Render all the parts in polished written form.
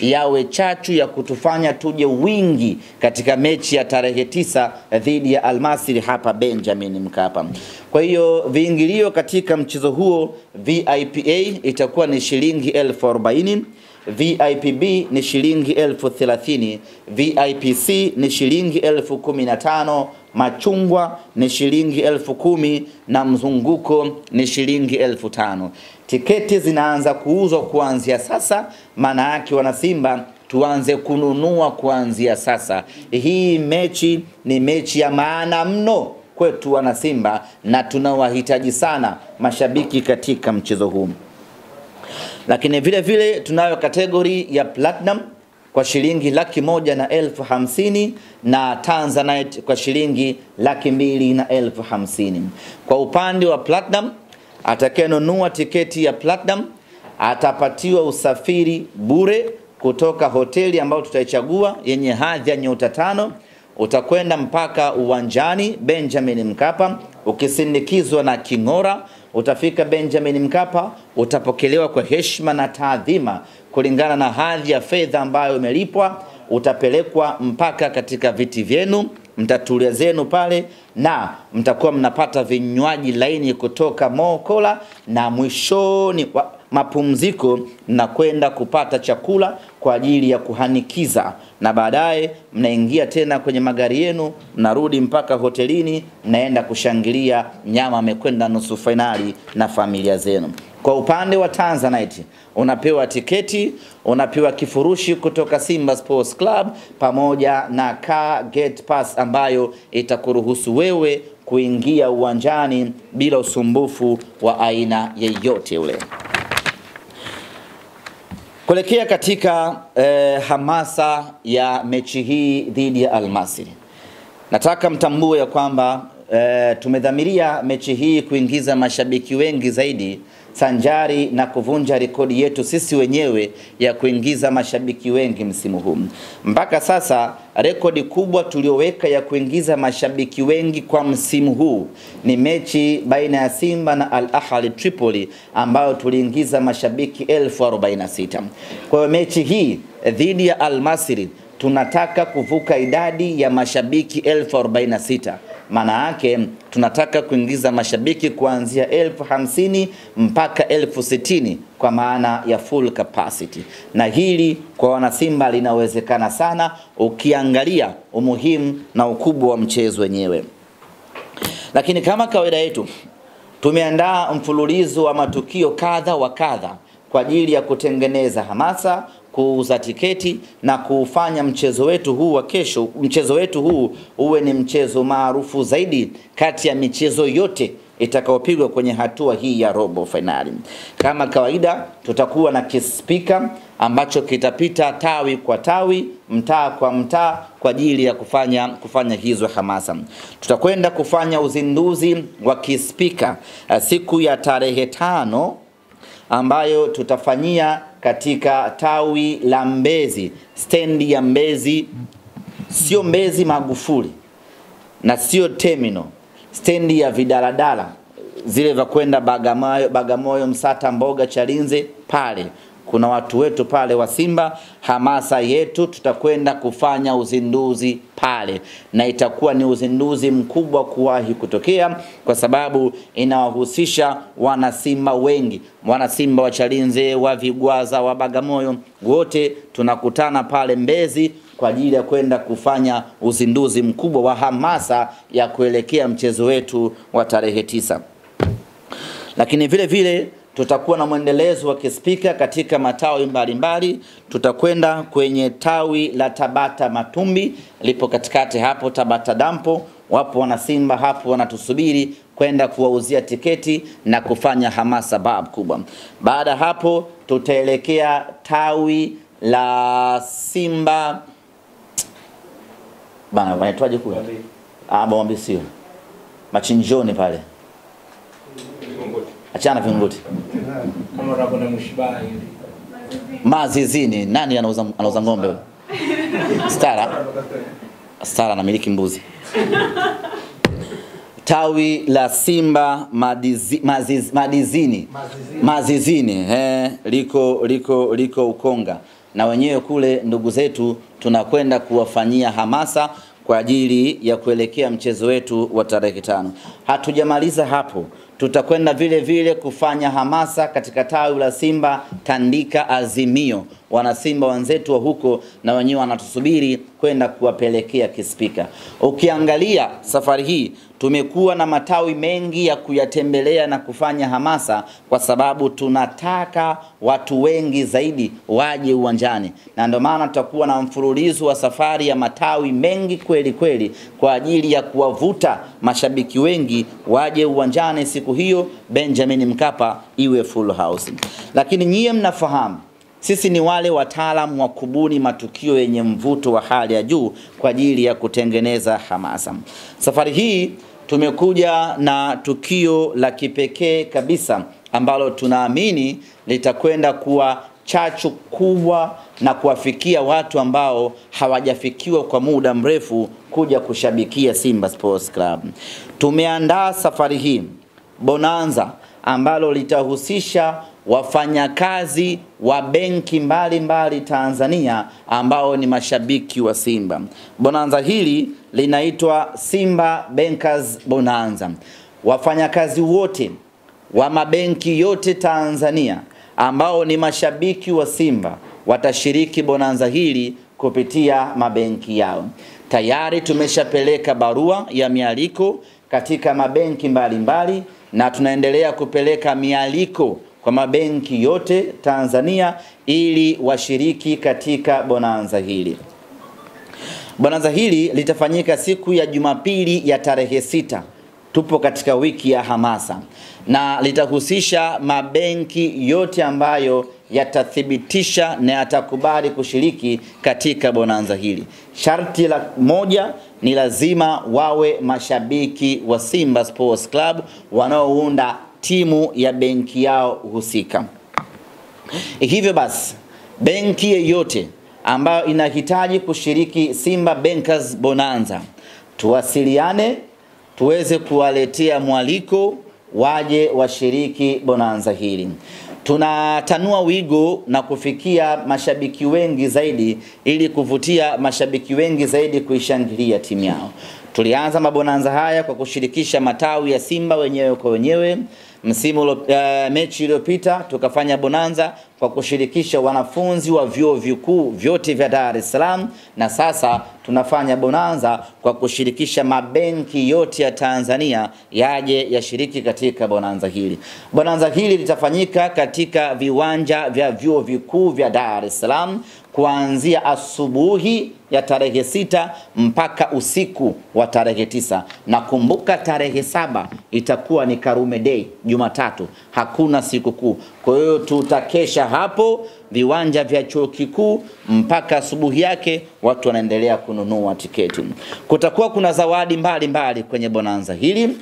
yawe chachu ya kutufanya tuje wingi katika mechi ya tarehe 9 dhidi ya Al Masry hapa Benjamin Mkapa. Kwa hiyo viingilio katika mchezo huo, VIPA itakuwa ni shilingi 40,000, VIPB ni shilingi 30,000, VIPC ni shilingi 15,000, machungwa ni shilingi 10,000 na mzunguko ni shilingi 5,000. Tiketi zinaanza kuuzwa kuanzia sasa, maana yake wana Simba tuanze kununua kuanzia sasa. Hii mechi ni mechi ya maana mno kwetu wana Simba na tunawahitaji sana mashabiki katika mchezo huu. Lakini vile vile tunayo kategori ya Platinum kwa shilingi 1,150,000 na Tanzanite kwa shilingi 2,250,000. Kwa upande wa Platinum, atakayenunua tiketi ya Platinum atapatiwa usafiri bure kutoka hoteli ambayo tutaichagua yenye hadhi ya nyota 5. Utakwenda mpaka uwanjani Benjamin Mkapa ukisindikizwa na king'ora. Utafika Benjamin Mkapa, utapokelewa kwa heshima na taadhima kulingana na hadhi ya fedha ambayo umelipwa. Utapelekwa mpaka katika viti vyenu, mtatulia zenu pale na mtakuwa mnapata vinywaji laini kutoka Mokola, na mwishoni mapumziko na kwenda kupata chakula kwa ajili ya kuhanikiza, na baadaye mnaingia tena kwenye magari yenu, mnarudi mpaka hotelini, mnaenda kushangilia nyama amekwenda nusu finali na familia zenu. Kwa upande wa Tanzanite, unapewa tiketi, unapewa kifurushi kutoka Simba Sports Club pamoja na car gate pass ambayo itakuruhusu wewe kuingia uwanjani bila usumbufu wa aina yeyote ule. Kuelekea katika hamasa ya mechi hii dhidi ya Al Masry, nataka mtambue ya kwamba tumedhamiria mechi hii kuingiza mashabiki wengi zaidi, sanjari na kuvunja rekodi yetu sisi wenyewe ya kuingiza mashabiki wengi msimu huu. Mpaka sasa rekodi kubwa tulioweka ya kuingiza mashabiki wengi kwa msimu huu ni mechi baina ya Simba na Al Ahly Tripoli ambayo tuliingiza mashabiki 46,000. Kwa hiyo mechi hii dhidi ya Al Masry tunataka kuvuka idadi ya mashabiki 46,000. Maana yake tunataka kuingiza mashabiki kuanzia 50,000 mpaka 60,000 kwa maana ya full capacity. Na hili kwa wana Simba linawezekana sana ukiangalia umuhimu na ukubwa wa mchezo wenyewe. Lakini kama kawaida yetu, tumeandaa mfululizo wa matukio kadha wa kadha kwa ajili ya kutengeneza hamasa, kuuza tiketi na kufanya mchezo wetu huu wa kesho, mchezo wetu huu uwe ni mchezo maarufu zaidi kati ya michezo yote itakayopigwa kwenye hatua hii ya robo finali. Kama kawaida, tutakuwa na kispika ambacho kitapita tawi kwa tawi, mtaa kwa mtaa kwa ajili ya kufanya hizo hamasa. Tutakwenda kufanya uzinduzi wa kispika siku ya tarehe 5 ambayo tutafanyia katika tawi la Mbezi, stendi ya Mbezi, sio Mbezi Magufuli na sio terminal, stendi ya vidaladala zile za kwenda Bagamoyo, Msata, Mboga, Chalinze. Pale kuna watu wetu pale wa Simba, hamasa yetu, tutakwenda kufanya uzinduzi pale, na itakuwa ni uzinduzi mkubwa kuwahi kutokea kwa sababu inawahusisha wana Simba wengi, wana Simba wa Chalinze, wa Vigwaza, wa Bagamoyo, wote tunakutana pale Mbezi kwa ajili ya kwenda kufanya uzinduzi mkubwa wa hamasa ya kuelekea mchezo wetu wa tarehe 9. Lakini vile vile tutakuwa na mwendelezo wa kispika katika matawi mbalimbali. Tutakwenda kwenye tawi la Tabata Matumbi, lipo katikati hapo Tabata Dampo. Wapo wana Simba hapo wanatusubiri kwenda kuwauzia tiketi na kufanya hamasa kubwa. Baada hapo tutaelekea tawi la Simba bana, wanaitwaje kule? Bombi sio. Machinjoni pale. Achana Vinguti. Kama rabona Mushibai. Mazizini, nani anauza ng'ombe? Stara na miliki mbuzi. Tawi la Simba Mazizini liko Ukonga. na wenyewe kule ndugu zetu tunakwenda kuwafanyia hamasa kwa ajili ya kuelekea mchezo wetu wa tarehe 5. Hatujamaliza hapo, tutakwenda vile vile kufanya hamasa katika tawi la Simba Tandika Azimio. Wana Simba wenzetu wa huko na wenyewe wanatusubiri kwenda kuwapelekea kispika. Ukiangalia safari hii tumekuwa na matawi mengi ya kuyatembelea na kufanya hamasa, kwa sababu tunataka watu wengi zaidi waje uwanjani, na ndio maana tutakuwa na mfululizo wa safari ya matawi mengi kweli kweli kwa ajili ya kuwavuta mashabiki wengi waje uwanjani siku hiyo Benjamin Mkapa iwe full house. Lakini nyie mnafahamu sisi ni wale wataalamu wa kubuni matukio yenye mvuto wa hali ya juu kwa ajili ya kutengeneza hamasa. Safari hii tumekuja na tukio la kipekee kabisa ambalo tunaamini litakwenda kuwa chachu kubwa na kuwafikia watu ambao hawajafikiwa kwa muda mrefu kuja kushabikia Simba Sports Club. Tumeandaa safari hii bonanza ambalo litahusisha wafanyakazi wa benki mbalimbali Tanzania ambao ni mashabiki wa Simba. Bonanza hili linaitwa Simba Bankers Bonanza. Wafanyakazi wote wa mabenki yote Tanzania ambao ni mashabiki wa Simba watashiriki bonanza hili kupitia mabenki yao. Tayari tumeshapeleka barua ya mialiko katika mabenki mbalimbali na tunaendelea kupeleka mialiko kwa mabenki yote Tanzania ili washiriki katika bonanza hili. Bonanza hili litafanyika siku ya Jumapili ya tarehe 6. Tupo katika wiki ya hamasa na litahusisha mabenki yote ambayo yatathibitisha na yatakubali kushiriki katika bonanza hili. Sharti la moja ni lazima wawe mashabiki wa Simba Sports Club wanaounda timu ya benki yao husika. Hivyo basi, benki yeyote ambayo inahitaji kushiriki Simba Bankers Bonanza, tuwasiliane tuweze kuwaletea mwaliko waje washiriki bonanza hili. Tunatanua wigo na kufikia mashabiki wengi zaidi ili kuvutia mashabiki wengi zaidi kuishangilia timu yao. Tulianza mabonanza haya kwa kushirikisha matawi ya Simba wenyewe kwa wenyewe. Mechi iliyopita tukafanya bonanza kwa kushirikisha wanafunzi wa vyuo vikuu vyote vya Dar es Salaam, na sasa tunafanya bonanza kwa kushirikisha mabenki yote ya Tanzania yaje yashiriki katika bonanza hili. Bonanza hili litafanyika katika viwanja vya vyuo vikuu vya Dar es Salaam kuanzia asubuhi ya tarehe 6 mpaka usiku wa tarehe 9. Na kumbuka tarehe 7 itakuwa ni Karume Day, Jumatatu, hakuna siku kuu. Kwa hiyo tutakesha hapo viwanja vya chuo kikuu mpaka asubuhi yake, watu wanaendelea kununua tiketi. Kutakuwa kuna zawadi mbalimbali kwenye bonanza hili.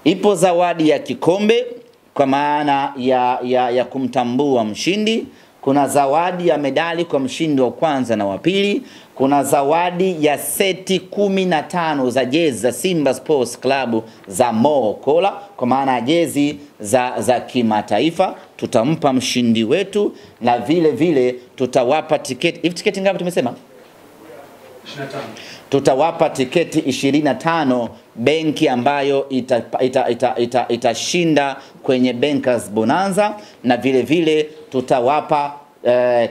Ipo zawadi ya kikombe kwa maana ya kumtambua mshindi. Kuna zawadi ya medali kwa mshindi wa kwanza na wa pili. Kuna zawadi ya seti 15 za jezi za Simba Sports Club za Mo Kola, kwa maana jezi za kimataifa tutampa mshindi wetu, na vile vile tutawapa tiketi. Hivi tiketi ngapi tumesema? 25. Tutawapa tiketi 25 benki ambayo itashinda kwenye Bankers Bonanza, na vile vile tutawapa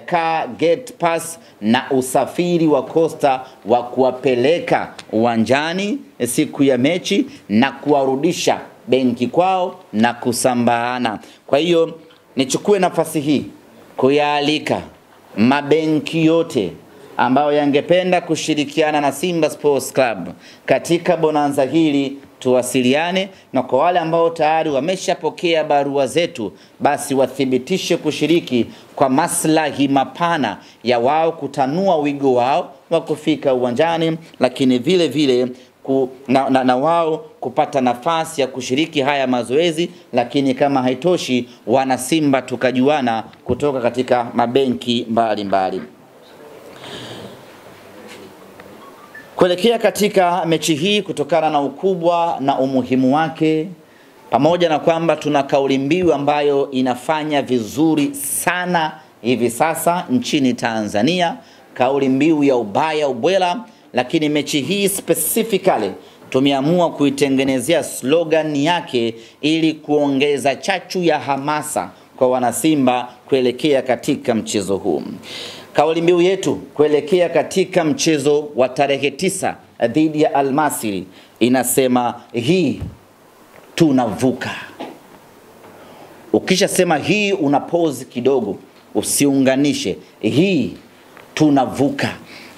car gate pass na usafiri wa Costa wa kuwapeleka uwanjani siku ya mechi na kuwarudisha benki kwao na kusambaana. Kwa hiyo nichukue nafasi hii kuyaalika mabenki yote ambao yangependa kushirikiana na Simba Sports Club katika bonanza hili, tuwasiliane. Na kwa wale ambao tayari wameshapokea barua zetu, basi wathibitishe kushiriki kwa maslahi mapana ya wao kutanua wigo wao wa kufika uwanjani, lakini vile vile na wao kupata nafasi ya kushiriki haya mazoezi. Lakini kama haitoshi, wana Simba tukajuana kutoka katika mabenki mbalimbali. Kuelekea katika mechi hii, kutokana na ukubwa na umuhimu wake, pamoja na kwamba tuna kauli mbiu ambayo inafanya vizuri sana hivi sasa nchini Tanzania, kauli mbiu ya ubaya ubwela. Lakini mechi hii specifically tumeamua kuitengenezea slogan yake ili kuongeza chachu ya hamasa kwa wanasimba kuelekea katika mchezo huu. Kauli mbiu yetu kuelekea katika mchezo wa tarehe 9 dhidi ya Al Masry inasema hii tunavuka. Ukisha sema hii una pause kidogo, usiunganishe hii tunavuka.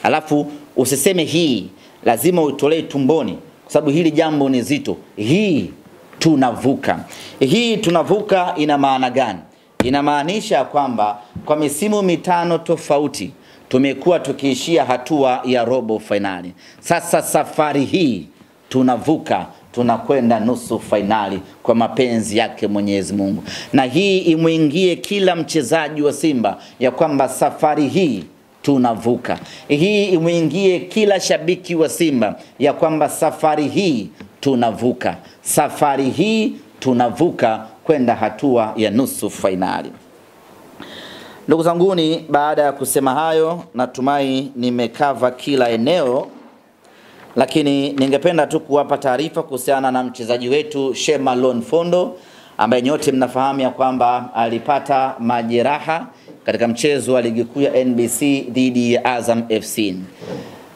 Alafu usiseme hii, lazima utolee tumboni kwa sababu hili jambo ni zito. Hii tunavuka. Hii tunavuka ina maana gani? Inamaanisha kwamba kwa misimu 5 tofauti tumekuwa tukiishia hatua ya robo finali. Sasa safari hii tunavuka, tunakwenda nusu finali kwa mapenzi yake Mwenyezi Mungu. Na hii imuingie kila mchezaji wa Simba ya kwamba safari hii tunavuka. Hii imuingie kila shabiki wa Simba ya kwamba safari hii tunavuka. Safari hii tunavuka kwenda hatua ya nusu finali. Ndugu zanguni, baada ya kusema hayo, natumai nimekava kila eneo, lakini ningependa tu kuwapa taarifa kuhusiana na mchezaji wetu Shemalon Fondo ambaye nyote mnafahamu ya kwamba alipata majeraha katika mchezo wa ligi kuu ya NBC dhidi ya Azam FC.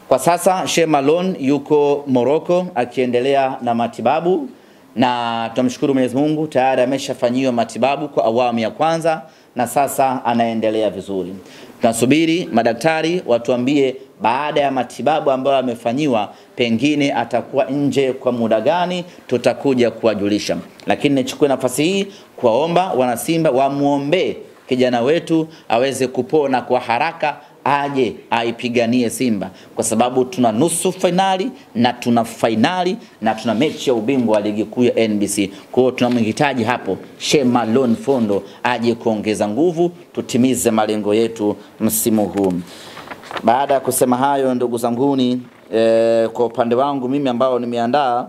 Kwa sasa Shemalon yuko Morocco akiendelea na matibabu, na tunamshukuru Mwenyezi Mungu tayari ameshafanyiwa matibabu kwa awamu ya kwanza na sasa anaendelea vizuri. Tunasubiri madaktari watuambie baada ya matibabu ambayo amefanyiwa pengine atakuwa nje kwa muda gani, tutakuja kuwajulisha. Lakini nichukue nafasi hii kuwaomba wanasimba wamuombe kijana wetu aweze kupona kwa haraka, aje aipiganie Simba kwa sababu tuna nusu finali na tuna finali na tuna mechi ya ubingwa wa ligi kuu ya NBC. Kwa hiyo tunamhitaji hapo Shemalon Fondo aje kuongeza nguvu, tutimize malengo yetu msimu huu. Baada ya kusema hayo, ndugu zanguni, kwa upande wangu mimi ambao nimeandaa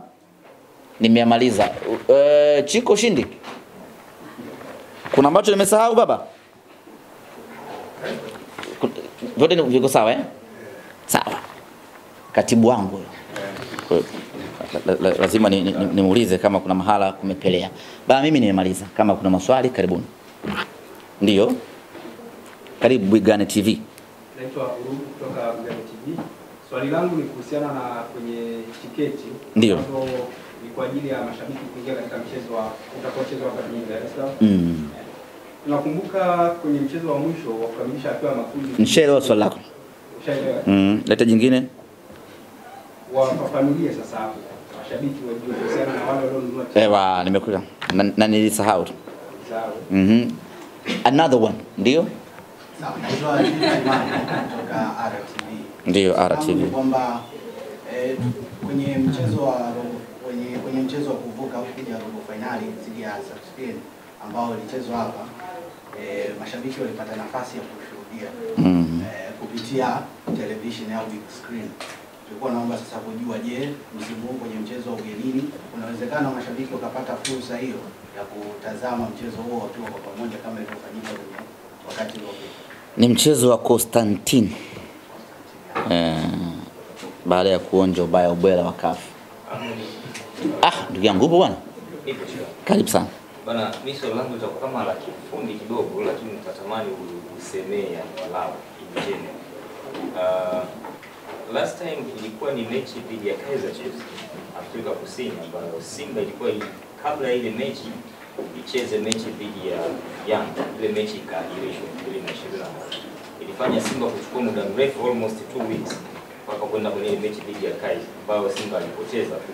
nimeamaliza. Chiko Shindi, kuna ambacho nimesahau baba? Vyote viko sawa Sawa. Katibu wangu lazima nimuulize kama kuna mahala kumepelea. Baba mimi nimemaliza. Kama kuna maswali karibuni. Ndio. Karibu Bwigane TV. Naitwa Urugu kutoka Bwigane TV. Swali langu ni kuhusiana na kwenye tiketi. Ndio. Ni kwa ajili ya mashabiki kuingia katika mchezo wa utakaochezwa hapa jijini Dar es Salaam. Nakumbuka kwenye mchezo wa mwisho wa kukamilisha hatua ya makundi. Nishaelewa swali lako. Ushaelewa? Leta jingine. Wafafanulie sasa hapo. Mashabiki wajue kuhusiana na wale walionunua. Nimekuja. Na nilisahau. Sawa. Another one, ndio? Sawa, naitwa kutoka RTV. Ndio, RTV. Kwamba kwenye mchezo wa kuvuka kuja robo finali dhidi ya Spain ambao ilichezwa hapa, mashabiki walipata nafasi ya kushuhudia kupitia television au big screen. Tulikuwa naomba sasa kujua, je, msimu huu kwenye mchezo wa ugenini unawezekana mashabiki wakapata fursa hiyo ya kutazama mchezo huo wakiwa kwa pamoja kama ilivyofanyika kwenye wakati uliopita? Ni mchezo wa Constantine. Baada ya kuonja ubaya ubwela wa CAF. Ndugu yangu bwana. Karibu sana. Bana, mimi swali langu litakuwa kama la kifundi kidogo, lakini nitatamani usemee walau injeni. Last time ilikuwa ni mechi dhidi ya Kaizer Chiefs Afrika Kusini, ambayo Simba ilikuwa kabla ile mechi icheze mechi dhidi ya Yanga. Ile mechi ikaahirishwa 2021. Ilifanya Simba kuchukua muda mrefu, almost 2 weeks, mpaka kwenda kwenye ile mechi dhidi ya Kaizer, ambayo Simba alipoteza tu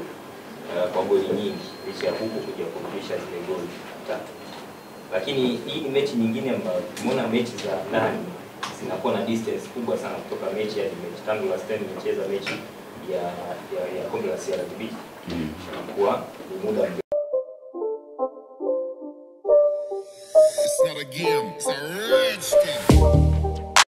kwa goli nyingi, licha ya huko kuja kurudisha zile goli 3. Lakini hii ni mechi nyingine ambayo tumeona mechi za ndani zinakuwa na distance kubwa sana kutoka mechi hadi mechi. Tangu last time tumecheza mechi ya kombe la CRDB. Kwa ni muda mrefu. It's not a game, it's a